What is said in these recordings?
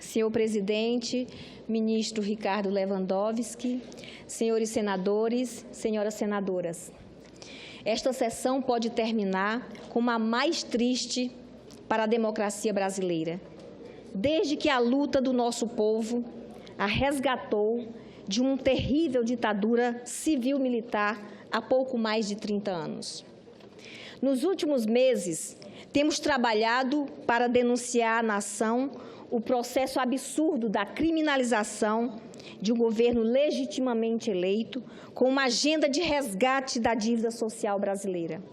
Senhor presidente, ministro Ricardo Lewandowski, senhores senadores, senhoras senadoras. Esta sessão pode terminar como a mais triste para a democracia brasileira, desde que a luta do nosso povo a resgatou de uma terrível ditadura civil-militar há pouco mais de 30 anos. Nos últimos meses, temos trabalhado para denunciar à nação o processo absurdo da criminalização de um governo legitimamente eleito com uma agenda de resgate da dívida social brasileira.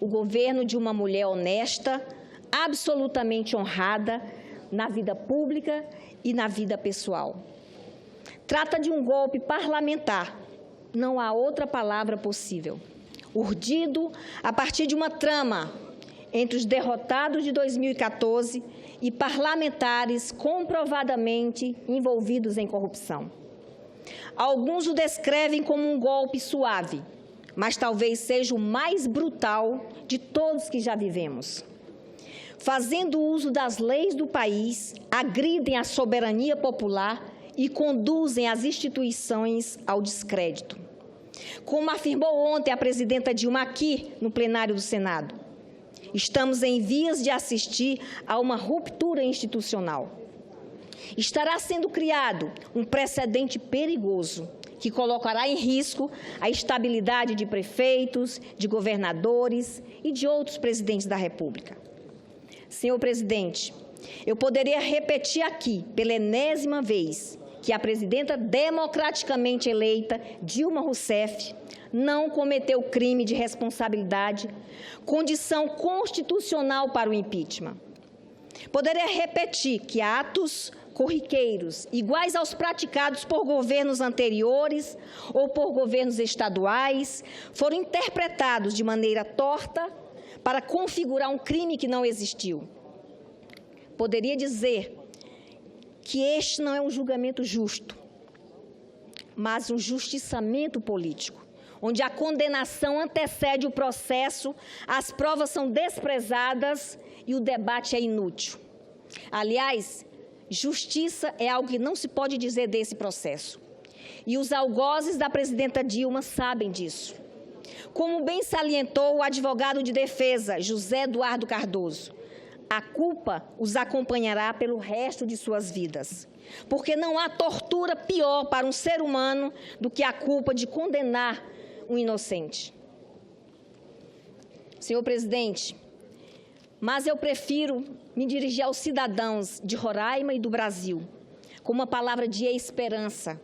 O governo de uma mulher honesta, absolutamente honrada na vida pública e na vida pessoal. Trata de um golpe parlamentar, não há outra palavra possível, urdido a partir de uma trama entre os derrotados de 2014 e parlamentares comprovadamente envolvidos em corrupção. Alguns o descrevem como um golpe suave, mas talvez seja o mais brutal de todos que já vivemos. Fazendo uso das leis do país, agridem a soberania popular e conduzem as instituições ao descrédito. Como afirmou ontem a presidenta Dilma aqui no plenário do Senado, estamos em vias de assistir a uma ruptura institucional. Estará sendo criado um precedente perigoso que colocará em risco a estabilidade de prefeitos, de governadores e de outros presidentes da República. Senhor presidente, eu poderia repetir aqui, pela enésima vez, que a presidenta democraticamente eleita, Dilma Rousseff, não cometeu crime de responsabilidade, condição constitucional para o impeachment. Poderia repetir que atos corriqueiros, iguais aos praticados por governos anteriores ou por governos estaduais, foram interpretados de maneira torta para configurar um crime que não existiu. Poderia dizer que este não é um julgamento justo, mas um justiçamento político, onde a condenação antecede o processo, as provas são desprezadas e o debate é inútil. Aliás, justiça é algo que não se pode dizer desse processo. E os algozes da presidenta Dilma sabem disso. Como bem salientou o advogado de defesa, José Eduardo Cardoso, a culpa os acompanhará pelo resto de suas vidas, porque não há tortura pior para um ser humano do que a culpa de condenar um inocente. Senhor presidente, mas eu prefiro me dirigir aos cidadãos de Roraima e do Brasil com uma palavra de esperança.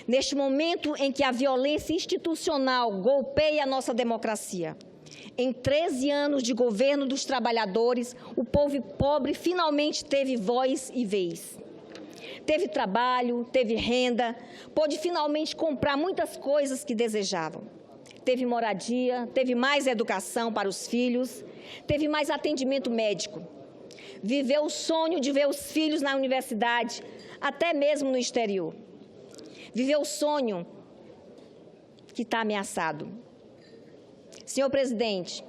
Neste momento em que a violência institucional golpeia a nossa democracia, em 13 anos de governo dos trabalhadores, o povo pobre finalmente teve voz e vez. Teve trabalho, teve renda, pôde finalmente comprar muitas coisas que desejavam. Teve moradia, teve mais educação para os filhos, teve mais atendimento médico. Viveu o sonho de ver os filhos na universidade, até mesmo no exterior. Viveu o sonho que está ameaçado. Senhor presidente,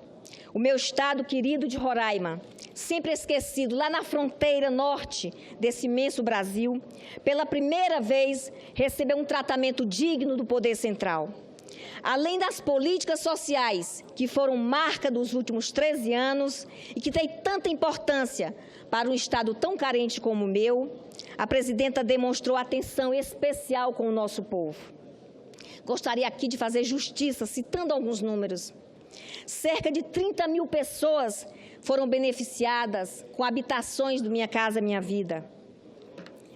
o meu estado querido de Roraima, sempre esquecido, lá na fronteira norte desse imenso Brasil, pela primeira vez recebeu um tratamento digno do poder central. Além das políticas sociais, que foram marca dos últimos 13 anos e que têm tanta importância para um estado tão carente como o meu, a presidenta demonstrou atenção especial com o nosso povo. Gostaria aqui de fazer justiça, citando alguns números. Cerca de 30 mil pessoas foram beneficiadas com habitações do Minha Casa Minha Vida.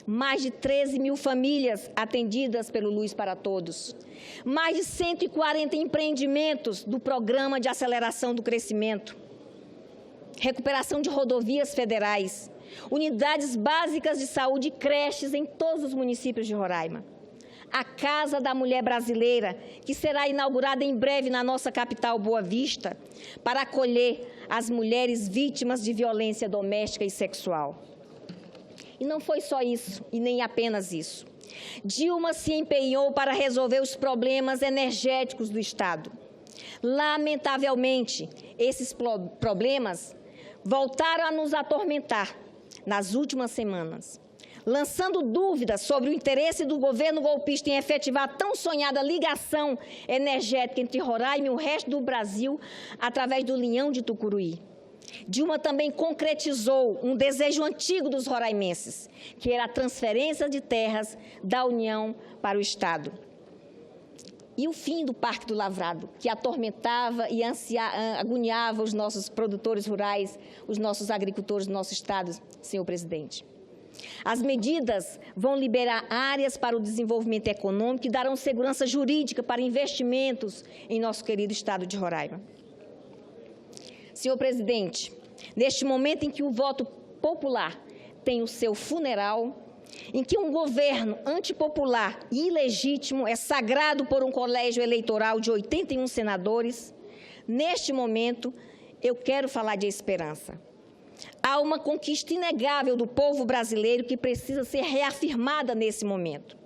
Mais de 13 mil famílias atendidas pelo Luz para Todos. Mais de 140 empreendimentos do Programa de Aceleração do Crescimento. Recuperação de rodovias federais. Unidades básicas de saúde e creches em todos os municípios de Roraima. A Casa da Mulher Brasileira, que será inaugurada em breve na nossa capital, Boa Vista, para acolher as mulheres vítimas de violência doméstica e sexual. E não foi só isso, e nem apenas isso. Dilma se empenhou para resolver os problemas energéticos do Estado. Lamentavelmente, esses problemas voltaram a nos atormentar nas últimas semanas, lançando dúvidas sobre o interesse do governo golpista em efetivar a tão sonhada ligação energética entre Roraima e o resto do Brasil através do Linhão de Tucuruí. Dilma também concretizou um desejo antigo dos roraimenses, que era a transferência de terras da União para o Estado. E o fim do Parque do Lavrado, que atormentava e agoniava os nossos produtores rurais, os nossos agricultores do nosso Estado, senhor presidente. As medidas vão liberar áreas para o desenvolvimento econômico e darão segurança jurídica para investimentos em nosso querido Estado de Roraima. Senhor presidente, neste momento em que o voto popular tem o seu funeral, em que um governo antipopular e ilegítimo é sagrado por um colégio eleitoral de 81 senadores, neste momento eu quero falar de esperança. Há uma conquista inegável do povo brasileiro que precisa ser reafirmada nesse momento.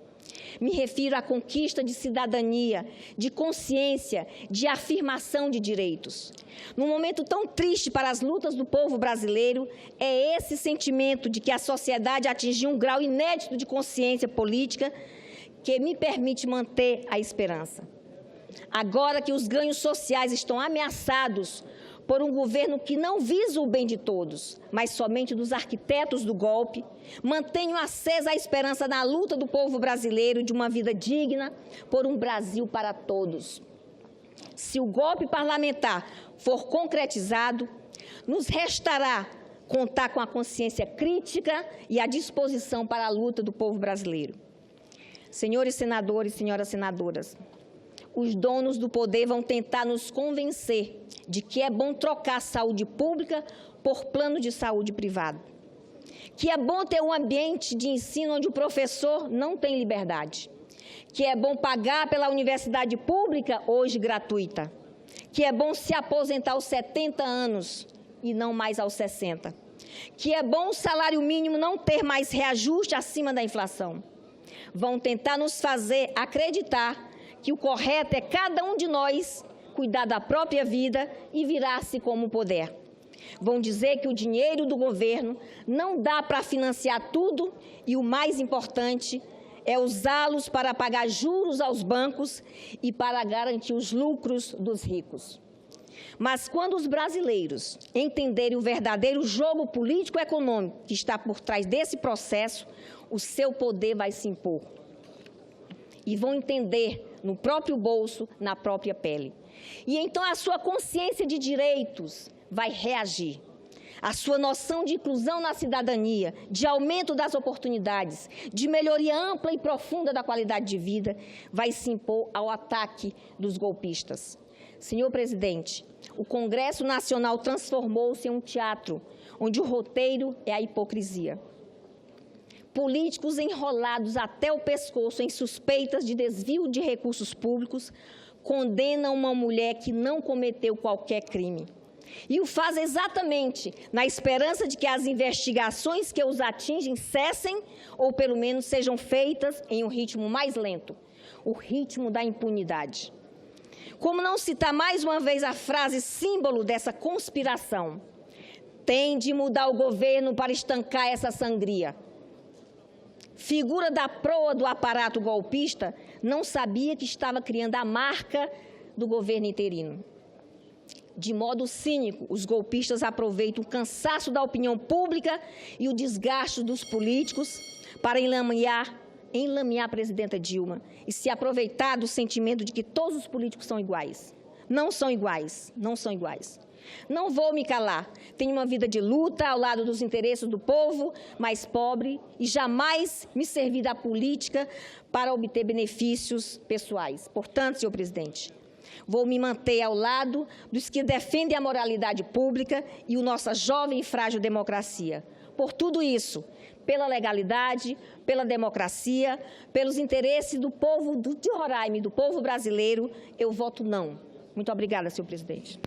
Me refiro à conquista de cidadania, de consciência, de afirmação de direitos. Num momento tão triste para as lutas do povo brasileiro, é esse sentimento de que a sociedade atingiu um grau inédito de consciência política que me permite manter a esperança. Agora que os ganhos sociais estão ameaçados por um governo que não visa o bem de todos, mas somente dos arquitetos do golpe, mantenho acesa a esperança na luta do povo brasileiro de uma vida digna por um Brasil para todos. Se o golpe parlamentar for concretizado, nos restará contar com a consciência crítica e a disposição para a luta do povo brasileiro. Senhores senadores, senhoras senadoras, os donos do poder vão tentar nos convencer de que é bom trocar saúde pública por plano de saúde privado, que é bom ter um ambiente de ensino onde o professor não tem liberdade, que é bom pagar pela universidade pública, hoje gratuita, que é bom se aposentar aos 70 anos e não mais aos 60, que é bom o salário mínimo não ter mais reajuste acima da inflação. Vão tentar nos fazer acreditar que o correto é cada um de nós cuidar da própria vida e virar-se como puder. Vão dizer que o dinheiro do governo não dá para financiar tudo e o mais importante é usá-los para pagar juros aos bancos e para garantir os lucros dos ricos. Mas quando os brasileiros entenderem o verdadeiro jogo político-econômico que está por trás desse processo, o seu poder vai se impor. E vão entender no próprio bolso, na própria pele. E então a sua consciência de direitos vai reagir. A sua noção de inclusão na cidadania, de aumento das oportunidades, de melhoria ampla e profunda da qualidade de vida, vai se impor ao ataque dos golpistas. Senhor presidente, o Congresso Nacional transformou-se em um teatro, onde o roteiro é a hipocrisia. Políticos enrolados até o pescoço em suspeitas de desvio de recursos públicos condenam uma mulher que não cometeu qualquer crime. E o faz exatamente na esperança de que as investigações que os atingem cessem ou pelo menos sejam feitas em um ritmo mais lento, o ritmo da impunidade. Como não citar mais uma vez a frase símbolo dessa conspiração? Tem de mudar o governo para estancar essa sangria. Figura da proa do aparato golpista não sabia que estava criando a marca do governo interino. De modo cínico, os golpistas aproveitam o cansaço da opinião pública e o desgaste dos políticos para enlamear a presidenta Dilma e se aproveitar do sentimento de que todos os políticos são iguais. Não são iguais, não são iguais. Não vou me calar, tenho uma vida de luta ao lado dos interesses do povo mais pobre e jamais me servi da política para obter benefícios pessoais. Portanto, senhor presidente, vou me manter ao lado dos que defendem a moralidade pública e a nossa jovem e frágil democracia. Por tudo isso, pela legalidade, pela democracia, pelos interesses do povo de Roraima e do povo brasileiro, eu voto não. Muito obrigada, senhor presidente.